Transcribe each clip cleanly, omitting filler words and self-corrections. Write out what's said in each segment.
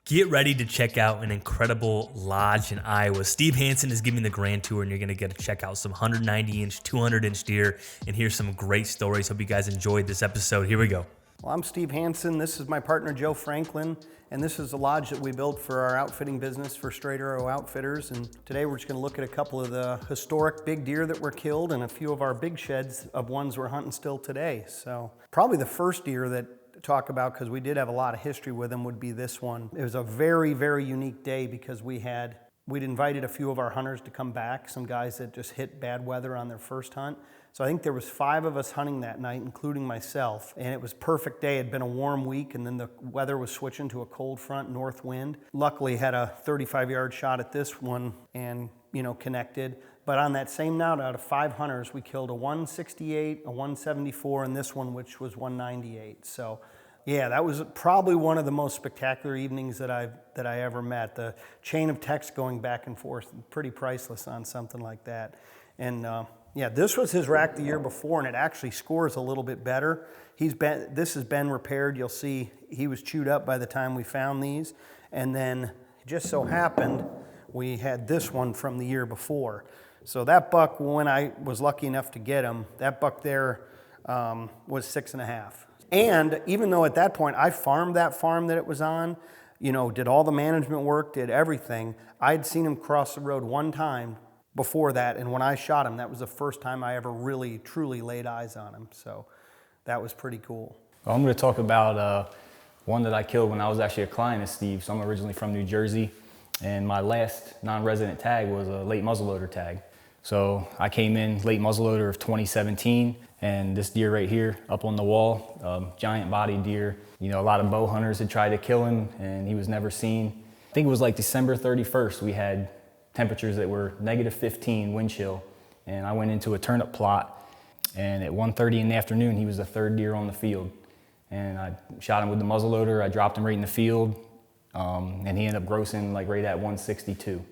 Get ready to check out an incredible lodge in Iowa. Steve Hansen is giving the grand tour, and you're going to get to check out some 190-inch, 200-inch deer and hear some great stories. Hope you guys enjoyed this episode. Here we go. Well, I'm Steve Hansen. This is my partner, Joe Franklin, and this is the lodge that we built for our outfitting business for Straight Arrow Outfitters. And today we're just going to look at a couple of the historic big deer that were killed and a few of our big sheds of ones we're hunting still today. So probably the first deer that talk about, because we did have a lot of history with them, would be this one. It was a very, very unique day because we'd invited a few of our hunters to come back, some guys that just hit bad weather on their first hunt. So I think there was 5 of us hunting that night, including myself, and it was a perfect day. It had been a warm week, and then the weather was switching to a cold front, north wind. Luckily had a 35-yard shot at this one and, connected. But on that same night, out of 5 hunters, we killed a 168, a 174, and this one, which was 198. So yeah, that was probably one of the most spectacular evenings that I ever met. The chain of text going back and forth, pretty priceless on something like that. And yeah, this was his rack the year before, and it actually scores a little bit better. This has been repaired. You'll see he was chewed up by the time we found these. And then it just so happened we had this one from the year before. So that buck, when I was lucky enough to get him, that buck there was 6.5. And even though at that point I farmed that farm that it was on, did all the management work, did everything, I'd seen him cross the road one time before that, and when I shot him, that was the first time I ever really, truly laid eyes on him. So that was pretty cool. Well, I'm going to talk about one that I killed when I was actually a client of Steve. So I'm originally from New Jersey, and my last non-resident tag was a late muzzleloader tag. So I came in late muzzleloader of 2017, and this deer right here up on the wall, giant body deer. A lot of bow hunters had tried to kill him, and he was never seen. I think it was like December 31st, we had temperatures that were -15 wind chill, and I went into a turnip plot, and at 1:30 in the afternoon, he was the 3rd deer on the field. And I shot him with the muzzleloader, I dropped him right in the field, and he ended up grossing like right at 162.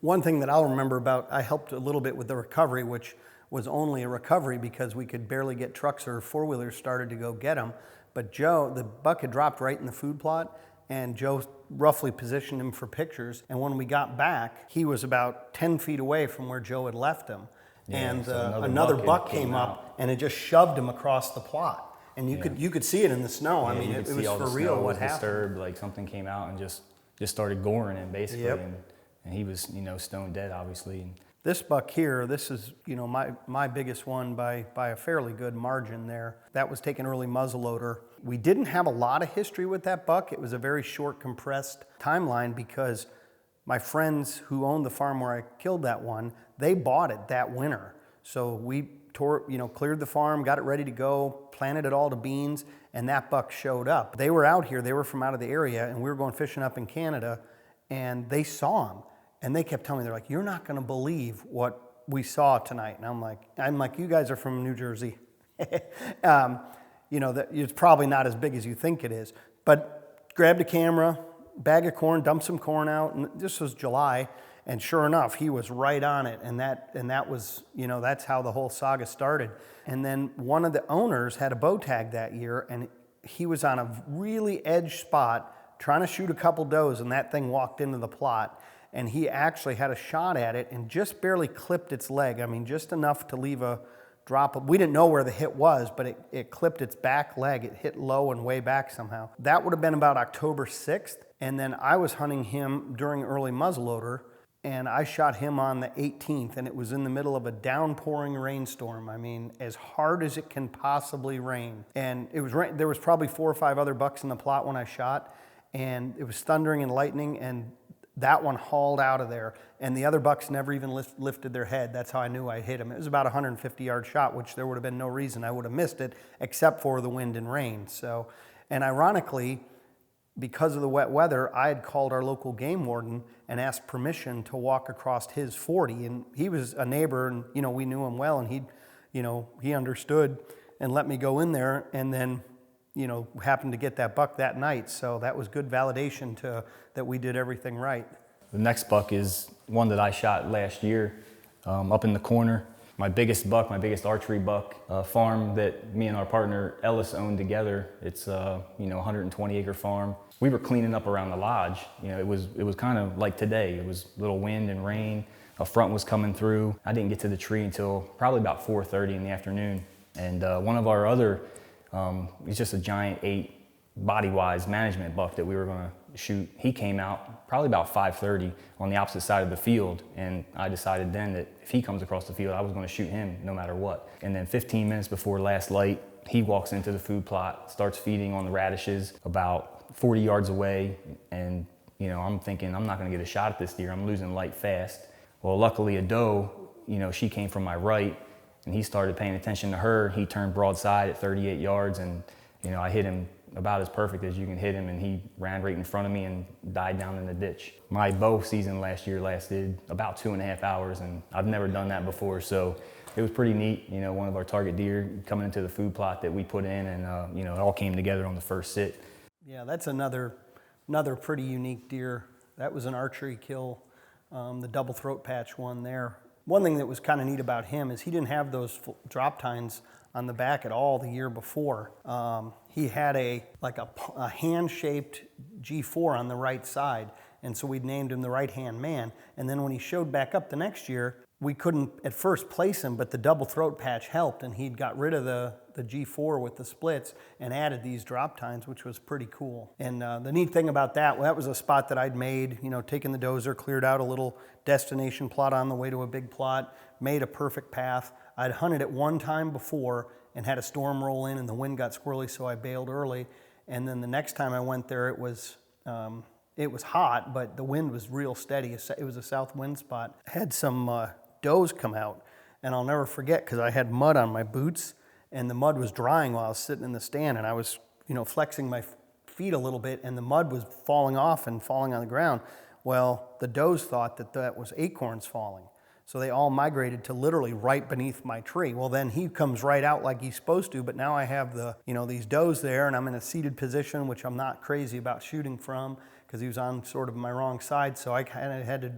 One thing that I'll remember about, I helped a little bit with the recovery, which was only a recovery because we could barely get trucks or 4-wheelers started to go get him. But Joe, the buck had dropped right in the food plot, and Joe roughly positioned him for pictures. And when we got back, he was about 10 feet away from where Joe had left him. Yeah, and so another buck came up and it just shoved him across the plot. And you could see it in the snow. Yeah, I mean, it was for real what happened. Disturbed, like something came out and just started goring him basically. Yep. And he was, stone dead, obviously. This buck here, this is, my biggest one by a fairly good margin there. That was taken early muzzleloader. We didn't have a lot of history with that buck. It was a very short, compressed timeline because my friends who owned the farm where I killed that one, they bought it that winter. So we cleared the farm, got it ready to go, planted it all to beans, and that buck showed up. They were out here, they were from out of the area, and we were going fishing up in Canada, and they saw him. And they kept telling me, they're like, "You're not going to believe what we saw tonight." And I'm like, "You guys are from New Jersey. That it's probably not as big as you think it is." But grabbed a camera, bag of corn, dumped some corn out, and this was July. And sure enough, he was right on it. And that was, that's how the whole saga started. And then one of the owners had a bow tag that year, and he was on a really edge spot trying to shoot a couple does, and that thing walked into the plot. And he actually had a shot at it and just barely clipped its leg. I mean, just enough to leave a drop. We didn't know where the hit was, but it clipped its back leg. It hit low and way back somehow. That would have been about October 6th. And then I was hunting him during early muzzleloader, and I shot him on the 18th, and it was in the middle of a downpouring rainstorm. I mean, as hard as it can possibly rain. And it was there was probably 4 or 5 other bucks in the plot when I shot, and it was thundering and lightning, and that one hauled out of there, and the other bucks never even lifted their head. That's how I knew I hit him. It was about a 150-yard shot, which there would have been no reason I would have missed it, except for the wind and rain. So, and ironically, because of the wet weather, I had called our local game warden and asked permission to walk across his 40, and he was a neighbor, and we knew him well, and he understood and let me go in there, and then happened to get that buck that night. So that was good validation that we did everything right. The next buck is one that I shot last year up in the corner. My biggest buck, my biggest archery buck, a farm that me and our partner Ellis owned together. It's a 120 acre farm. We were cleaning up around the lodge. It was kind of like today. It was a little wind and rain. A front was coming through. I didn't get to the tree until probably about 4:30 in the afternoon. And one of our other, it's just a giant 8 body-wise management buck that we were gonna shoot. He came out probably about 5:30 on the opposite side of the field. And I decided then that if he comes across the field, I was gonna shoot him no matter what. And then 15 minutes before last light, he walks into the food plot, starts feeding on the radishes about 40 yards away. And I'm thinking, I'm not gonna get a shot at this deer. I'm losing light fast. Well, luckily a doe, she came from my right, and he started paying attention to her. He turned broadside at 38 yards, and I hit him about as perfect as you can hit him, and he ran right in front of me and died down in the ditch. My bow season last year lasted about 2.5 hours, and I've never done that before, so it was pretty neat. One of our target deer coming into the food plot that we put in, and it all came together on the first sit. Yeah, that's another pretty unique deer. That was an archery kill, the double throat patch one there. One thing that was kind of neat about him is he didn't have those drop tines on the back at all the year before. He had a hand-shaped G4 on the right side, and so we'd named him the right-hand man. And then when he showed back up the next year, we couldn't at first place him, but the double throat patch helped, and he'd got rid of the G4 with the splits and added these drop tines, which was pretty cool. And the neat thing about that, well, that was a spot that I'd made, taken the dozer, cleared out a little destination plot on the way to a big plot, made a perfect path. I'd hunted it one time before and had a storm roll in and the wind got squirrely, so I bailed early. And then the next time I went there, it was hot, but the wind was real steady. It was a south wind spot. I had some does come out, and I'll never forget because I had mud on my boots, and the mud was drying while I was sitting in the stand, and I was, flexing my feet a little bit, and the mud was falling off and falling on the ground. Well, the does thought that was acorns falling. So they all migrated to literally right beneath my tree. Well, then he comes right out like he's supposed to, but now I have these does there, and I'm in a seated position, which I'm not crazy about shooting from because he was on sort of my wrong side. So I kind of had to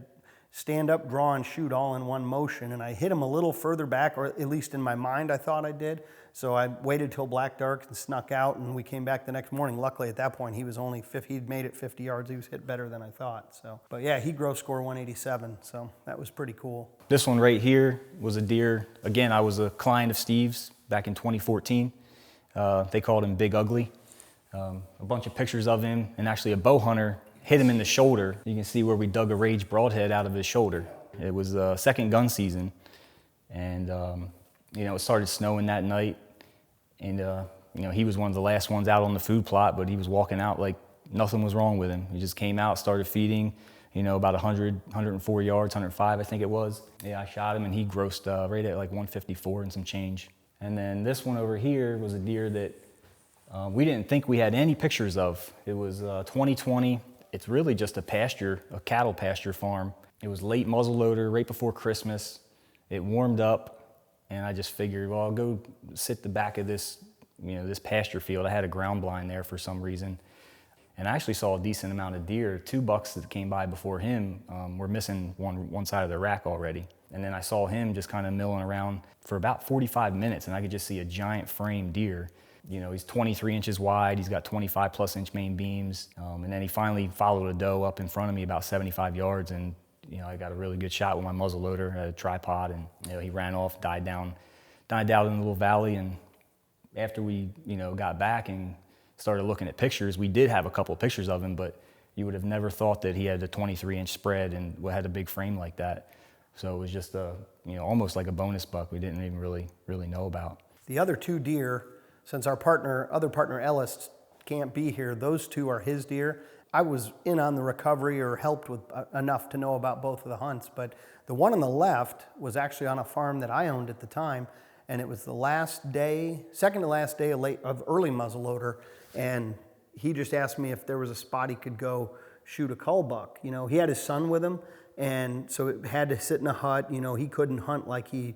stand up, draw, and shoot all in one motion. And I hit him a little further back, or at least in my mind I thought I did. So I waited till black dark and snuck out, and we came back the next morning. Luckily at that point he'd made it 50 yards. He was hit better than I thought. So, but yeah, he gross score 187, so that was pretty cool. This one right here was a deer. Again, I was a client of Steve's back in 2014. They called him Big Ugly. A bunch of pictures of him, and actually a bow hunter hit him in the shoulder. You can see where we dug a rage broadhead out of his shoulder. It was second gun season, and it started snowing that night, and he was one of the last ones out on the food plot, but he was walking out like nothing was wrong with him. He just came out, started feeding, about 100, 104 yards, 105 I think it was. Yeah, I shot him, and he grossed right at like 154 and some change. And then this one over here was a deer that we didn't think we had any pictures of. It was 2020. It's really just a cattle pasture farm. It was late muzzleloader, right before Christmas. It warmed up, and I just figured, well, I'll go sit the back of this, this pasture field. I had a ground blind there for some reason. And I actually saw a decent amount of deer. 2 bucks that came by before him were missing one side of the rack already. And then I saw him just kind of milling around for about 45 minutes, and I could just see a giant frame deer. He's 23 inches wide, he's got 25 plus inch main beams, and then he finally followed a doe up in front of me about 75 yards, and I got a really good shot with my muzzleloader, a tripod, and he ran off, died down in the little valley. And after we got back and started looking at pictures, we did have a couple of pictures of him, but you would have never thought that he had a 23 inch spread and had a big frame like that. So it was just almost like a bonus buck we didn't even really know about. The other 2 deer, since our other partner Ellis can't be here, those 2 are his deer. I was in on the recovery or helped with enough to know about both of the hunts, but the one on the left was actually on a farm that I owned at the time, and it was the second to last day of early muzzleloader, and he just asked me if there was a spot he could go shoot a cull buck. He had his son with him, and so it had to sit in a hut. He couldn't hunt like he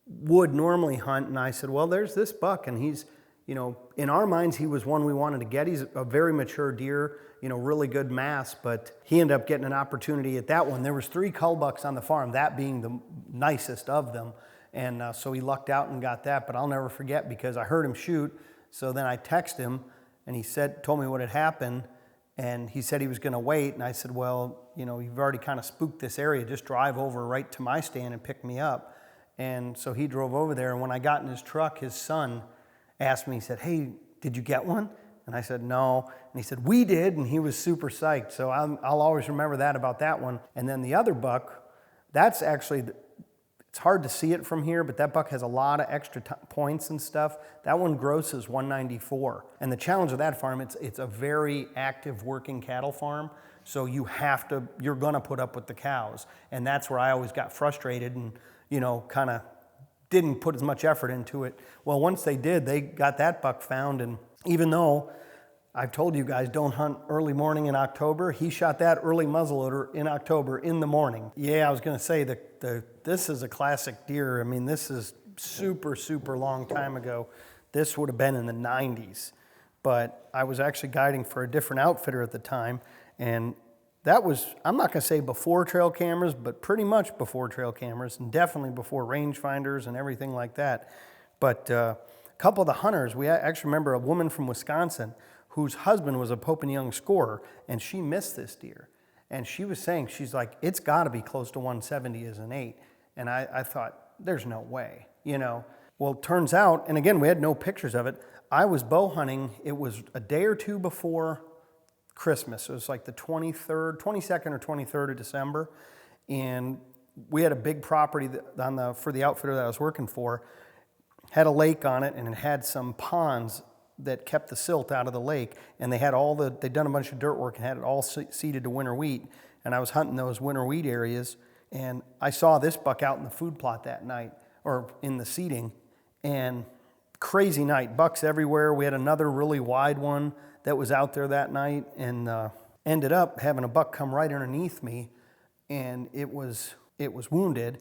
would normally hunt, and I said, well, there's this buck, and he's, in our minds, he was one we wanted to get. He's a very mature deer, really good mass, but he ended up getting an opportunity at that one. There was 3 cull bucks on the farm, that being the nicest of them. And so he lucked out and got that, but I'll never forget because I heard him shoot. So then I texted him and he told me what had happened, and he said he was gonna wait. And I said, well, you know, you've already kind of spooked this area, just drive over right to my stand and pick me up. And so he drove over there, and when I got in his truck, his son asked me, he said, hey, did you get one? And I said, no. And he said, we did, and he was super psyched. So I'll always remember that about that one. And then the other buck, that's actually, it's hard to see it from here, but that buck has a lot of extra points and stuff. That one grosses 194. And the challenge of that farm, it's a very active working cattle farm. So you're gonna put up with the cows. And that's where I always got frustrated and, you know, kind of didn't put as much effort into it. Well, once they did, they got that buck found. And even though I've told you guys don't hunt early morning in October, he shot that early muzzleloader in October in the morning. Yeah, I was gonna say this is a classic deer. I mean, this is super, super long time ago. This would have been in the 90s. But I was actually guiding for a different outfitter at the time. And that was, I'm not gonna say before trail cameras, but pretty much before trail cameras, and definitely before rangefinders and everything like that. But a couple of the hunters, we actually remember a woman from Wisconsin whose husband was a Pope and Young scorer, and she missed this deer. And she was saying, she's like, it's gotta be close to 170 as an 8. And I thought, there's no way, you know. Well, it turns out, and again, we had no pictures of it, I was bow hunting, it was a day or two before Christmas. It was like the 22nd or 23rd of December. And we had a big property for the outfitter that I was working for, had a lake on it, and it had some ponds that kept the silt out of the lake. And they'd done a bunch of dirt work and had it all seeded to winter wheat. And I was hunting those winter wheat areas. And I saw this buck out in the food plot that night, or in the seeding. And crazy night, bucks everywhere. We had another really wide one that was out there that night, and ended up having a buck come right underneath me, and it was wounded.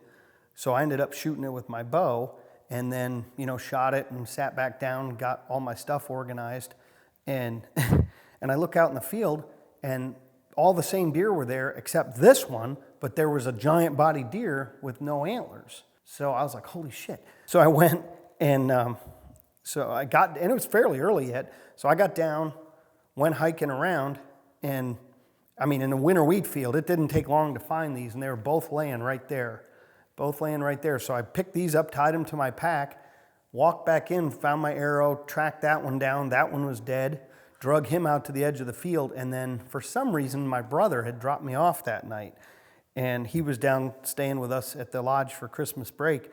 So I ended up shooting it with my bow, and then, you know, shot it and sat back down, got all my stuff organized, and and I look out in the field, and all the same deer were there except this one, but there was a giant bodied deer with no antlers. So I was like, holy shit. So I went and and it was fairly early yet, so I got down, went hiking around, and I mean, in a winter wheat field, it didn't take long to find these, and they were both laying right there. So I picked these up, tied them to my pack, walked back in, found my arrow, tracked that one down. That one was dead, drug him out to the edge of the field, and then for some reason, my brother had dropped me off that night, and he was down staying with us at the lodge for Christmas break.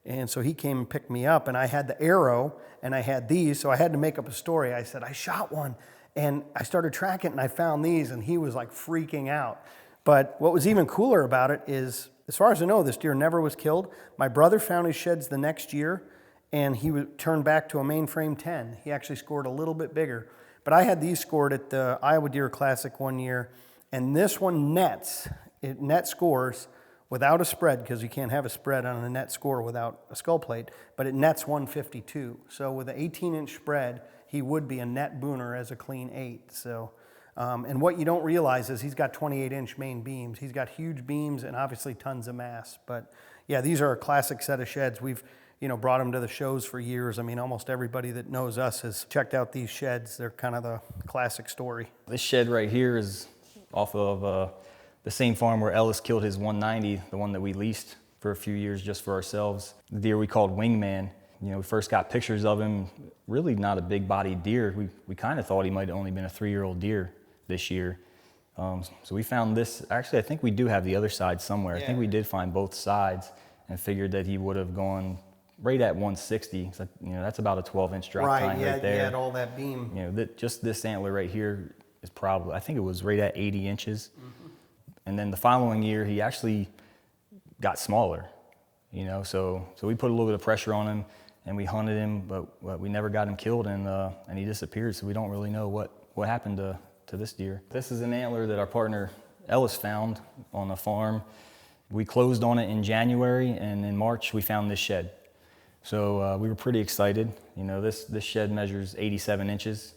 And so he came and picked me up, and I had the arrow, and I had these, so I had to make up a story. I said, I shot one, and I started tracking it, and I found these, and he was like freaking out. But what was even cooler about it is, as far as I know, this deer never was killed. My brother found his sheds the next year, and he turned back to a mainframe 10. He actually scored a little bit bigger. But I had these scored at the Iowa Deer Classic one year, and this one net scores without a spread, because you can't have a spread on a net score without a skull plate, but it nets 152. So with an 18-inch spread, he would be a net Booner as a clean 8. So, and what you don't realize is he's got 28-inch main beams. He's got huge beams and obviously tons of mass. But yeah, these are a classic set of sheds. We've, you know, brought them to the shows for years. I mean, almost everybody that knows us has checked out these sheds. They're kind of the classic story. This shed right here is off of the same farm where Ellis killed his 190, the one that we leased for a few years just for ourselves. The deer we called Wingman. You know, we first got pictures of him, really not a big bodied deer. We kind of thought he might have only been a 3-year-old deer this year. So we found this, actually I think we do have the other side somewhere. Yeah. I think we did find both sides and figured that he would have gone right at 160. So, you know, that's about a 12-inch drop tine right there. Yeah, had all that beam. You know, just this antler right here is probably, I think it was right at 80 inches. Mm-hmm. And then the following year, he actually got smaller, you know, so we put a little bit of pressure on him and we hunted him, but we never got him killed, and he disappeared, so we don't really know what happened to this deer. This is an antler that our partner Ellis found on the farm. We closed on it in January, and in March we found this shed. So we were pretty excited. You know, this shed measures 87 inches.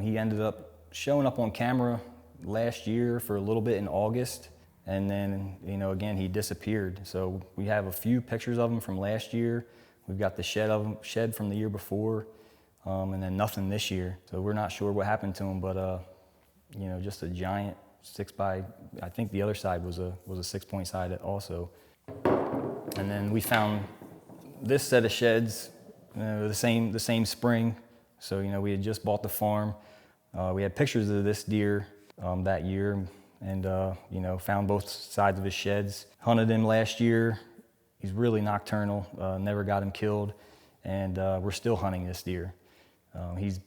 He ended up showing up on camera last year for a little bit in August, And then, again, he disappeared. So we have a few pictures of him from last year. We've got the shed from the year before, and then nothing this year. So we're not sure what happened to him, but just a giant 6x. I think the other side was a 6-point side also. And then we found this set of sheds, the same spring. So we had just bought the farm. We had pictures of this deer that year, and found both sides of his sheds. Hunted him last year. He's really nocturnal. Never got him killed, and we're still hunting this deer. He's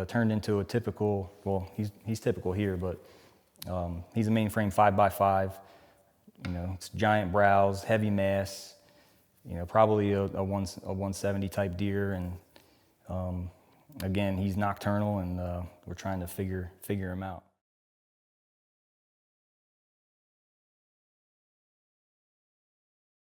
turned into a typical. Well, he's typical here, but he's a mainframe 5x5. It's giant brows, heavy mass. Probably a 170 type deer, and again, he's nocturnal, and we're trying to figure him out.